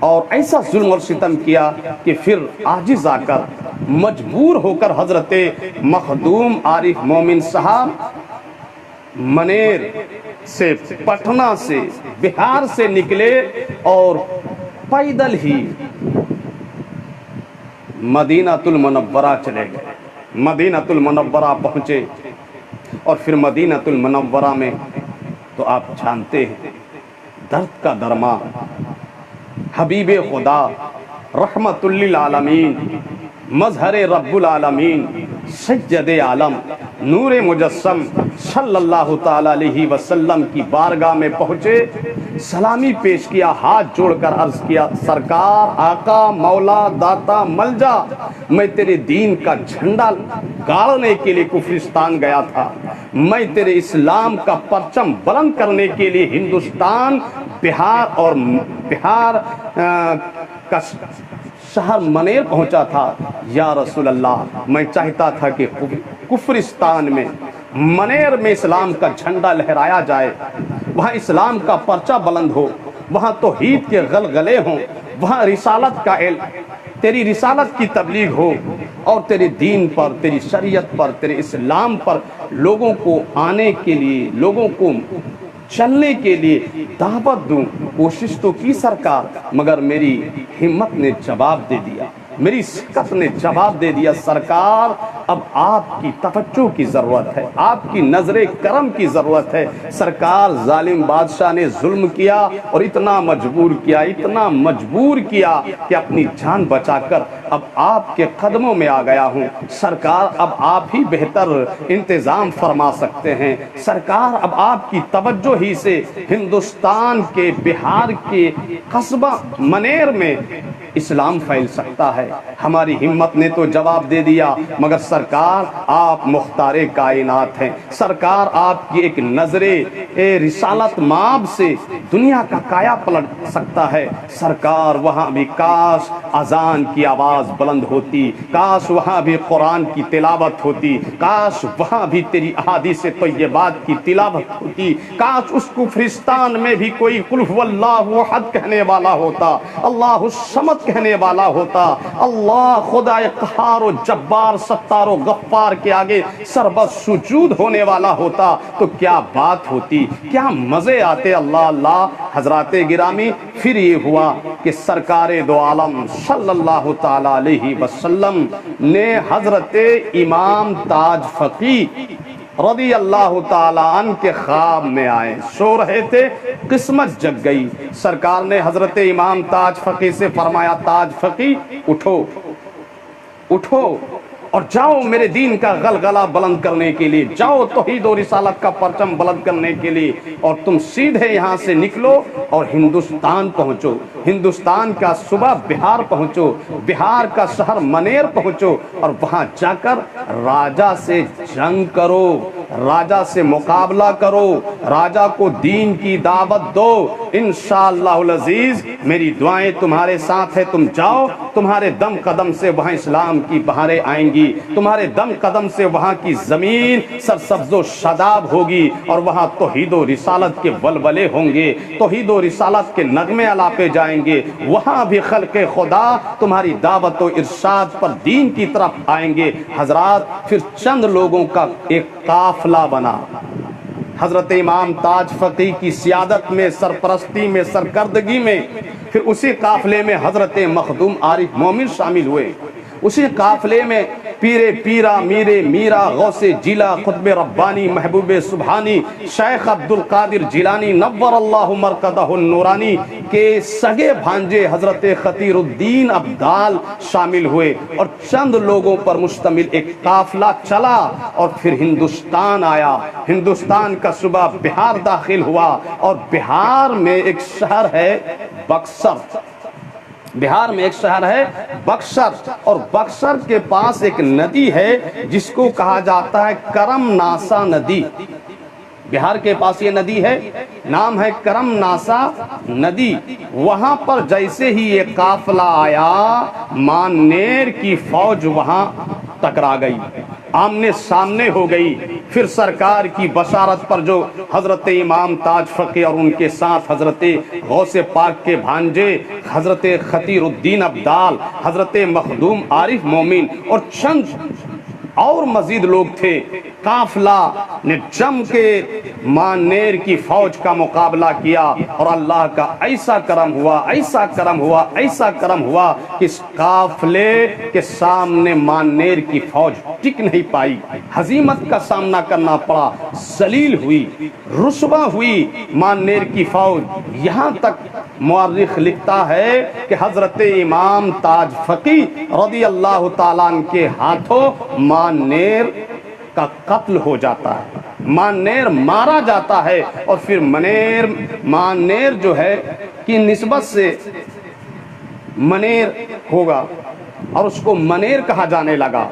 اور ایسا ظلم اور ستم کیا کہ پھر عاجز آ کر مجبور ہو کر حضرت مخدوم عارف مومن صاحب منیر سے، پٹنہ سے، بہار سے نکلے اور پیدل ہی مدینہ المنورہ چلے گئے۔ مدینہ المنورہ پہنچے اور پھر مدینہ المنورہ میں تو آپ جانتے ہیں درد کا درما، حبیب خدا، رحمت للعالمین، مظہر رب العالمین، سید عالم، نور مجسم صلی اللہ تعالی علیہ وسلم کی بارگاہ میں پہنچے، سلامی پیش کیا، ہاتھ جوڑ کر عرض کیا، سرکار، آقا، مولا، داتا، ملجا، میں تیرے دین کا جھنڈا گاڑنے کے لیے کفرستان گیا تھا، میں تیرے اسلام کا پرچم بلند کرنے کے لیے ہندوستان، بہار کا شہر منیر پہنچا تھا۔ یا رسول اللہ، میں چاہتا تھا کہ کفرستان میں، منیر میں اسلام کا جھنڈا لہرایا جائے، وہاں اسلام کا پرچہ بلند ہو، وہاں توحید کے غلغلے ہوں، وہاں رسالت کا تیری رسالت کی تبلیغ ہو، اور تیرے دین پر، تیری شریعت پر، تیرے اسلام پر لوگوں کو آنے کے لیے، لوگوں کو چلنے کے لیے دعوت دوں۔ کوشش تو کی سرکار، مگر میری ہمت نے جواب دے دیا، میری سکت نے جواب دے دیا، سرکار اب آپ کی توجہ کی ضرورت ہے، آپ کی نظر کرم کی ضرورت ہے۔ سرکار، ظالم بادشاہ نے ظلم کیا اور اتنا مجبور کیا کہ اپنی جان بچا کر اب آپ کے قدموں میں آ گیا ہوں۔ سرکار، اب آپ ہی بہتر انتظام فرما سکتے ہیں۔ سرکار، اب آپ کی توجہ ہی سے ہندوستان کے، بہار کے قصبہ منیر میں اسلام پھیل سکتا ہے۔ ہماری ہمت نے تو جواب دے دیا، مگر سرکار آپ مختار کائنات ہیں، سرکار آپ کی ایک نظر رسالت ماب سے دنیا کا کایا پلٹ سکتا ہے۔ سرکار، وہاں بھی کاش اذان کی آواز بلند ہوتی، کاش وہاں بھی قرآن کی تلاوت ہوتی، کاش وہاں بھی تیری احادیث طیبات کی تلاوت ہوتی، کاش اس کفرستان میں بھی کوئی قل هو اللہ احد کہنے والا ہوتا، اللہ الصمد کہنے والا ہوتا، اللہ خدا قہار و جبار، ستار و غفار کے آگے سربت سجود ہونے والا ہوتا تو کیا بات ہوتی، کیا مزے آتے۔ اللہ اللہ۔ حضرات گرامی، پھر یہ ہوا کہ سرکار دو عالم صلی اللہ تعالی علیہ وسلم نے حضرت امام تاج فقی رضی اللہ تعالیٰ عنہ کے خواب میں آئے، سو رہے تھے، قسمت جگ گئی۔ سرکار نے حضرت امام تاج فقی سے فرمایا، تاج فقی اٹھو اٹھو اور جاؤ میرے دین کا غلغلہ بلند کرنے کے لیے، جاؤ توحید و رسالت کا پرچم بلند کرنے کے لیے، اور تم سیدھے یہاں سے نکلو اور ہندوستان پہنچو، ہندوستان کا صوبہ بہار پہنچو، بہار کا شہر منیر پہنچو، اور وہاں جا کر راجہ سے جنگ کرو، راجہ سے مقابلہ کرو، راجہ کو دین کی دعوت دو۔ انشاءاللہ العزیز میری دعائیں تمہارے ساتھ ہے، تم جاؤ، تمہارے دم قدم سے وہاں اسلام کی بہاریں آئیں گی، تمہارے دم قدم سے وہاں کی زمین سرسبز و شاداب ہوگی، اور وہاں توحید و رسالت کے ولولے ہوں گے، توحید و رسالت کے نغمے الاپے جائیں گے، وہاں بھی خلق خدا تمہاری دعوت و ارشاد پر دین کی طرف آئیں گے۔ حضرات، پھر چند لوگوں کا ایک قافلہ بنا، حضرت امام تاج فقی کی سیادت میں، سرپرستی میں، سرکردگی میں، پھر اسی قافلے میں حضرت مخدوم عارف مومن شامل ہوئے، اسی قافلے میں پیرے پیرا، میرے میرا، غوث جیلا، قطب ربانی، محبوب سبحانی، شیخ عبدالقادر جیلانی نور اللہ مرقدہ النورانی کے سگے بھانجے حضرت خطیر الدین ابدال شامل ہوئے، اور چند لوگوں پر مشتمل ایک قافلہ چلا اور پھر ہندوستان آیا۔ ہندوستان کا صوبہ بہار داخل ہوا، اور بہار میں ایک شہر ہے بکسر، بہار میں ایک شہر ہے بکسر، اور بکسر کے پاس ایک ندی ہے جس کو کہا جاتا ہے کرم ناسا ندی۔ بہار کے پاس یہ ندی ہے، نام ہے کرم ناسا ندی۔ وہاں پر جیسے ہی یہ قافلہ آیا، مانیر کی فوج وہاں ٹکرا گئی، آمنے سامنے ہو گئی۔ پھر سرکار کی بشارت پر جو حضرت امام تاج فقی اور ان کے ساتھ حضرت غوث پاک کے بھانجے حضرت خطیر الدین ابدال، حضرت مخدوم عارف مومن اور چند اور مزید لوگ تھے، قافلہ نے جم کے مانیر کی فوج کا مقابلہ کیا، اور اللہ کا ایسا کرم ہوا، ایسا کرم ہوا، ایسا کرم ہوا کہ اس قافلے کے سامنے مانیر کی فوج ٹک نہیں پائی، ہزیمت کا سامنا کرنا پڑا، ذلیل ہوئی، رسوا ہوئی مانیر کی فوج۔ یہاں تک مورخ لکھتا ہے کہ حضرت امام تاج فقی رضی اللہ تعالیٰ عنہ کے ہاتھوں مانیر کا قتل ہو جاتا ہے، مانیر مارا جاتا ہے، اور پھر مانیر جو ہے کی نسبت سے منیر ہوگا اور اس کو منیر کہا جانے لگا،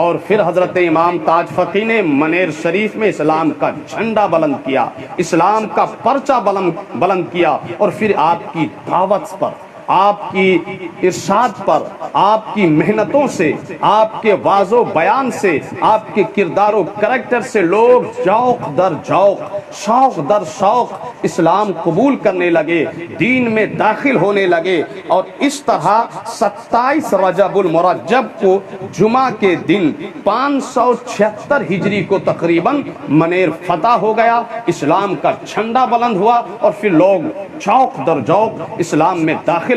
اور پھر حضرت امام تاج فقی نے منیر شریف میں اسلام کا جھنڈا بلند کیا، اسلام کا پرچہ بلند کیا، اور پھر آپ کی دعوت پر، آپ کی ارشاد پر، آپ کی محنتوں سے، آپ کے واضح و بیان سے، آپ کے کردار و کریکٹر سے لوگ ذوق در ذوق، شوق در شوق اسلام قبول کرنے لگے، دین میں داخل ہونے لگے، اور اس طرح 27 رجب المرجب کو جمعہ کے دن 576 ہجری کو تقریباً منیر فتح ہو گیا، اسلام کا جھنڈا بلند ہوا، اور پھر لوگ ذوق در ذوق اسلام میں داخل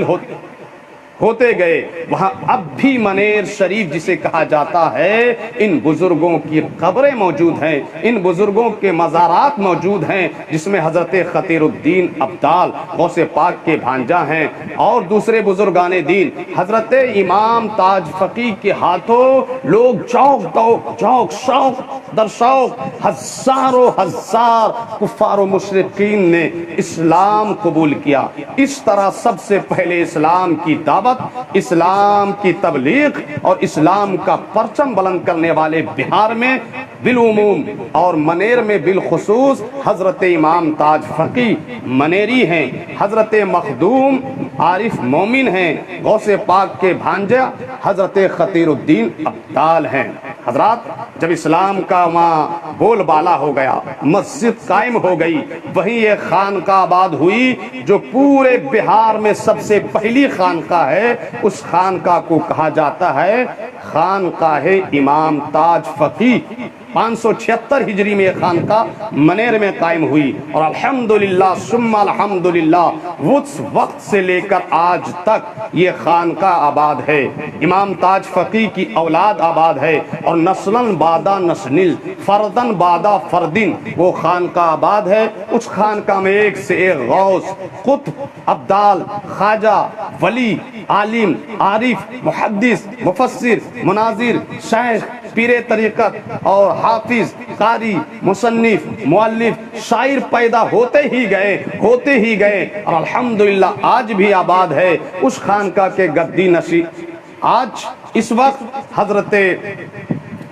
ہوتے گئے۔ وہاں اب بھی منیر شریف جسے کہا جاتا ہے، ان بزرگوں کی قبریں موجود ہیں، ان بزرگوں کے مزارات موجود ہیں، جس میں حضرت خطیر الدین ابدال غوث پاک کے بھانجا ہیں، اور دوسرے بزرگان دین حضرت امام تاج فقی کے ہاتھوں لوگ شوق در شوق ہزاروں ہزار کفار و مشرکین نے اسلام قبول کیا۔ اس طرح سب سے پہلے اسلام کی دعوت، اسلام کی تبلیغ اور اسلام کا پرچم بلند کرنے والے بہار میں بالعموم اور منیر میں بالخصوص حضرت امام تاج فقی منیری ہیں، حضرت مخدوم عارف مومن ہیں، غوث پاک کے بھانجا حضرت خطیر الدین ابدال ہیں۔ حضرات، جب اسلام کا وہاں بول بالا ہو گیا، مسجد قائم ہو گئی، وہیں یہ خانقاہ آباد ہوئی جو پورے بہار میں سب سے پہلی خانقاہ ہے، اس خانقاہ کو کہا جاتا ہے خانقاہ امام تاج فقی۔ 576 ہجری میں یہ خانقاہ منیر میں قائم ہوئی، اور الحمدللہ ثم الحمدللہ اس وقت سے لے کر آج تک یہ خانقاہ آباد ہے، امام تاج فقی کی اولاد آباد ہے، اور نسلاً بعد نسل، فردن بعد فردن وہ خانقاہ آباد ہے۔ اس خانقاہ میں ایک سے ایک غوث، قطب، ابدال، خواجہ، ولی، عالم، عارف، محدث، مفسر، مناظر، شیخ، پیر طریقت اور حافظ، قاری، مصنف، مؤلف، شاعر پیدا ہوتے ہی گئے، اور الحمدللہ آج بھی آباد ہے اس خانقاہ کے گدی نشین۔ آج اس وقت حضرت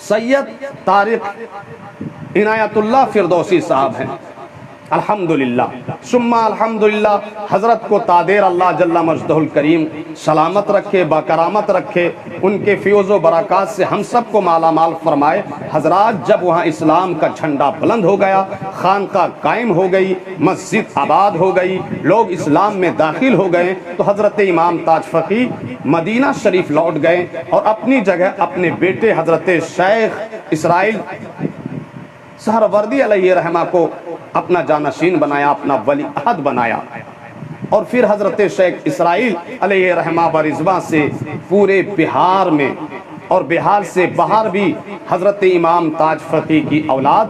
سید طارق عنایت اللہ فردوسی صاحب ہیں، الحمدللہ ثم الحمدللہ۔ حضرت کو تادیر اللہ جل مجدہ الکریم سلامت رکھے، باکرامت رکھے، ان کے فیوز و برکات سے ہم سب کو مالا مال فرمائے۔ حضرات، جب وہاں اسلام کا جھنڈا بلند ہو گیا، خانقاہ قائم ہو گئی، مسجد آباد ہو گئی، لوگ اسلام میں داخل ہو گئے، تو حضرت امام تاج فقی مدینہ شریف لوٹ گئے، اور اپنی جگہ اپنے بیٹے حضرت شیخ اسرائیل سہروردی علیہ رحمہ کو اپنا جانشین بنایا، اپنا ولی عہد بنایا، اور پھر حضرت شیخ اسرائیل علیہ رحمہ برضوان سے پورے بہار میں اور بہار سے باہر بھی حضرت امام تاج فقی کی اولاد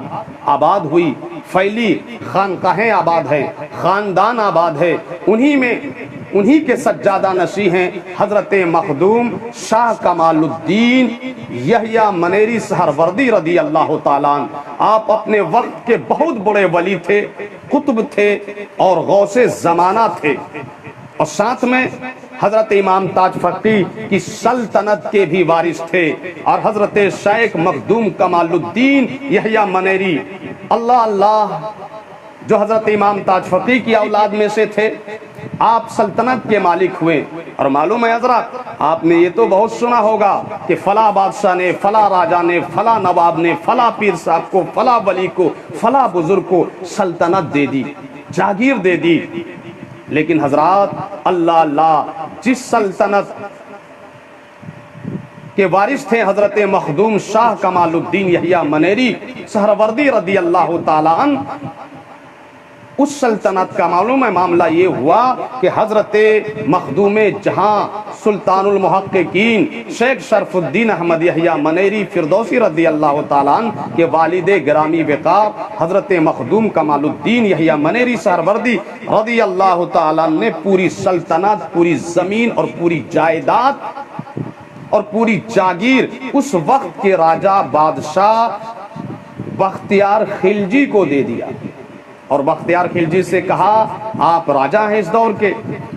آباد ہوئی، پھیلی، خانقاہیں آباد ہیں، خاندان آباد ہے، انہی کے سجادہ نشین ہیں حضرت مخدوم شاہ کمال الدین یحییٰ منیری سہروردی رضی اللہ تعالیٰ عنہ۔ آپ اپنے وقت کے بہت بڑے ولی تھے، قطب تھے، اور غوث زمانہ تھے، اور ساتھ میں حضرت امام تاج فقی کی سلطنت کے بھی وارث تھے، اور حضرت شیخ مخدوم کمال الدین یحییٰ منیری اللہ جو حضرت امام تاج فقی کی اولاد میں سے تھے، آپ سلطنت کے مالک ہوئے۔ اور معلوم ہے حضرات، آپ نے یہ تو بہت سنا ہوگا کہ فلاں بادشاہ نے، فلاں راجہ نے، فلاں نواب نے، فلاں پیر صاحب کو، فلاں ولی کو، فلاں بزرگ کو سلطنت دے دی، جاگیر دے دی. لیکن حضرات اللہ اللہ، جس سلطنت کے وارث تھے حضرت مخدوم شاہ کمال الدین یحییٰ منیری سہروردی رضی اللہ تعالیٰ عنہ، اس سلطنت کا معلوم ہے معاملہ یہ ہوا کہ حضرت مخدوم جہاں سلطان المحققین شیخ شرف الدین احمد یحییٰ منیری فردوسی رضی اللہ تعالیٰ عنہ کے والد گرامی وقار حضرت مخدوم کمال الدین یحییٰ منیری سہروردی رضی اللہ تعالیٰ عنہ نے پوری سلطنت، پوری زمین اور پوری جائیداد اور پوری جاگیر اس وقت کے راجہ بادشاہ بختیار خلجی کو دے دیا. اور بختیار خلجی سے کہا آپ راجہ ہیں اس دور کے،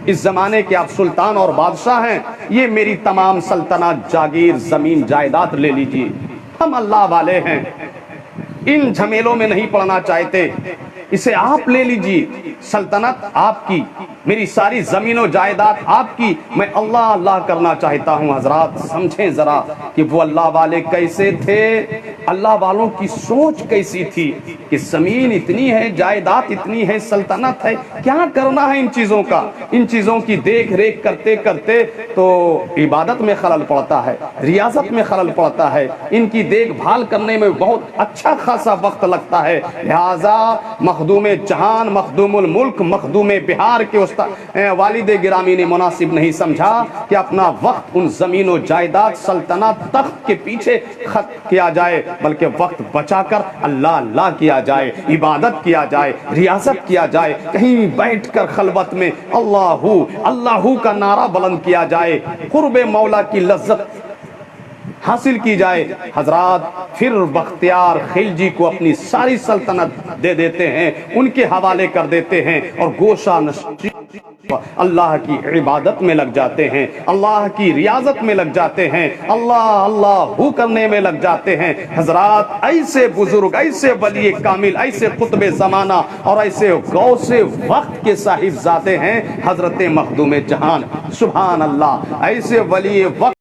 اس زمانے کے آپ سلطان اور بادشاہ ہیں، یہ میری تمام سلطنت، جاگیر، زمین، جائیداد لے لیجئے، ہم اللہ والے ہیں، ان جھمیلوں میں نہیں پڑنا چاہتے، اسے آپ لے لیجئے، سلطنت آپ کی، میری ساری زمین و جائیداد آپ کی، میں اللہ اللہ کرنا چاہتا ہوں. حضرات سمجھیں ذرا کہ وہ اللہ والے کیسے تھے، اللہ والوں کی سوچ کیسی تھی کہ زمین اتنی ہے، جائیداد اتنی ہے، سلطنت ہے، کیا کرنا ہے ان چیزوں کا. ان چیزوں کی دیکھ ریکھ کرتے کرتے تو عبادت میں خلل پڑتا ہے، ریاضت میں خلل پڑتا ہے، ان کی دیکھ بھال کرنے میں بہت اچھا خاصا وقت لگتا ہے. لہذا مخدوم جہان، مخدوم الملک، مخدوم بہار کے والد گرامی نے مناسب نہیں سمجھا کہ اپنا وقت ان زمین و جائیداد، سلطنت، تخت کے پیچھے خرچ کیا جائے، بلکہ وقت بچا کر اللہ اللہ کیا جائے، عبادت کیا جائے، ریاضت کیا جائے، کہیں بیٹھ کر خلوت میں اللہ اللہ کا نعرہ بلند کیا جائے، قرب مولا کی لذت حاصل کی جائے. حضرات پھر بختیار خلجی کو اپنی ساری سلطنت دے دیتے ہیں، ان کے حوالے کر دیتے ہیں، اور گوشہ نشین اللہ کی عبادت میں لگ جاتے ہیں، اللہ کی ریاضت میں لگ جاتے ہیں، اللہ اللہ کرنے میں لگ جاتے ہیں. حضرات ایسے بزرگ، ایسے ولی کامل، ایسے قطب زمانہ اور ایسے غوث وقت کے صاحب ذاتے ہیں حضرت مخدوم جہان. سبحان اللہ، ایسے ولی وقت